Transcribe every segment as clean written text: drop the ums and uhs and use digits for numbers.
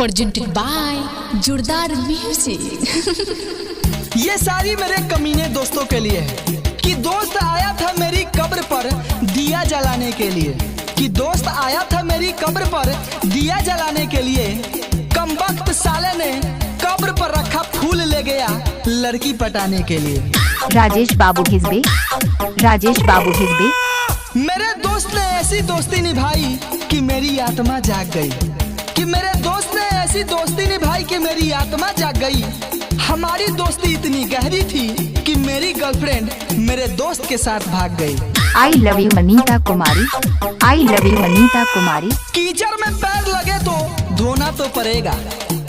presented by जोरदार music. ये सारी मेरे कमीने दोस्तों के लिए है कि दोस्त आया था मेरी कब्र पर दिया जलाने के लिए, कि दोस्त आया था मेरी कब्र पर दिया जलाने के लिए। कमबख्त साले ने कब्र पर रखा फूल ले गया लड़की पटाने के लिए। राजेश बाबू हिजबे, राजेश बाबू हिजबे। मेरे दोस्त ने ऐसी दोस्ती निभाई कि मेरी आत्मा जाग गई, कि मेरे दोस्त ने ऐसी दोस्ती निभाई कि मेरी आत्मा जाग गई। हमारी दोस्ती इतनी गहरी थी कि मेरी गर्लफ्रेंड मेरे दोस्त के साथ भाग गई। I love you Manita Kumari, I love you Manita Kumari. कीचड़ में पैर लगे तो धोना तो पड़ेगा,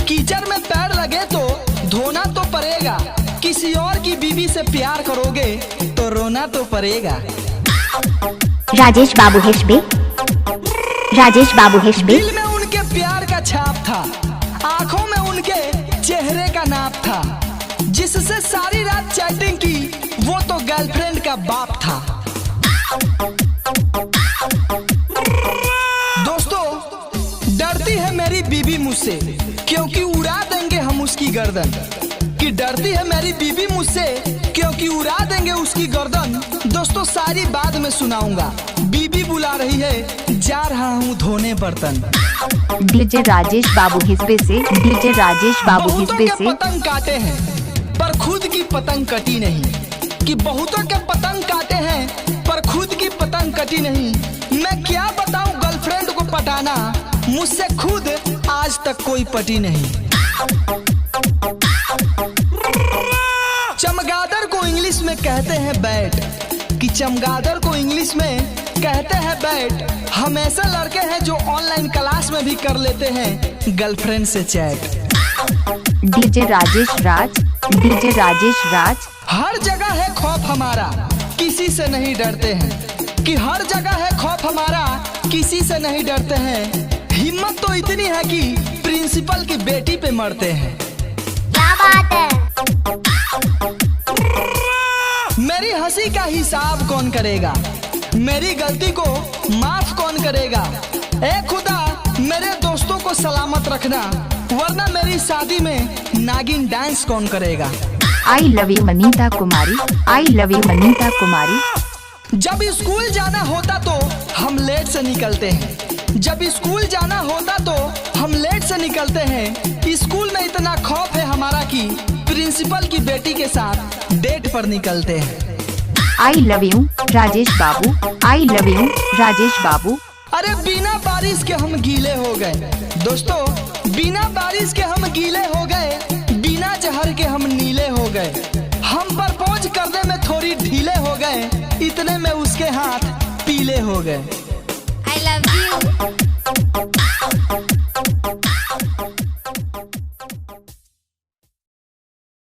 कीचड़ में पैर लगे तो धोना तो पड़ेगा। किसी और की बीवी से प्यार करोगे तो रोना तो पड़ेगा। राजेश बाबू हिजबे, राजेश बाबू हिजबे। दिल में उनके प्यार का छाप था, आंखों में उनके चेहरे का नाप था। जिससे सारी रात चैटिंग की वो तो गर्लफ्रेंड का बाप था। दोस्तों, डरती है मेरी बीबी मुझसे क्योंकि उड़ा देंगे हम उसकी गर्दन, कि डरती है मेरी बीबी मुझसे क्योंकि उड़ा देंगे उसकी गर्दन। दोस्तों, सारी बाद में सुनाऊंगा। बीबी बुला रही है, जा रहा हूँ धोने बर्तन। डीजे राजेश बाबू हिजबे से, डीजे राजेश बाबू हिजबे से। पतंग काटे हैं पर खुद की पतंग कटी नहीं, कि बहुतों के पतंग काटे हैं पर खुद की पतंग कटी नहीं। मैं क्या बताऊं गर्लफ्रेंड को पटाना, मुझसे खुद आज तक कोई पटी नहीं। चमगादड़ को इंग्लिश में कहते हैं बैट, कि चमगादड़ को इंग्लिश में कहते हैं बैट। हम ऐसे लड़के हैं जो ऑनलाइन क्लास में भी कर लेते हैं गर्लफ्रेंड से chat. DJ Rajesh Raj, DJ Rajesh Raj. हर जगह है खौफ हमारा, किसी से नहीं डरते हैं, कि हर जगह है खौफ हमारा, किसी से नहीं डरते हैं। हिम्मत तो इतनी है कि प्रिंसिपल की बेटी पे मरते हैं। क्या बात है। मेरी हंसी का हिसाब कौन करेगा, मेरी गलती को माफ कौन करेगा। ए खुदा, मेरे दोस्तों को सलामत रखना, वरना मेरी शादी में नागिन डांस कौन करेगा। I love you Manita Kumari, I love you Manita Kumari. जब स्कूल जाना होता तो हम लेट से निकलते हैं, जब स्कूल जाना होता तो हम लेट से निकलते हैं। स्कूल में इतना खौफ है हमारा कि प्रिंसिपल की बेटी के साथ डेट पर निकलते हैं। आई लव यू राजेश बाबू, आई लव यू राजेश बाबू। अरे बिना बारिश के हम गीले हो गए दोस्तों, बिना बारिश के हम गीले हो गए, बिना जहर के हम नीले हो गए। हम प्रपोज करने में थोड़ी ढीले हो गए, इतने में उसके हाथ पीले हो गए। I love you.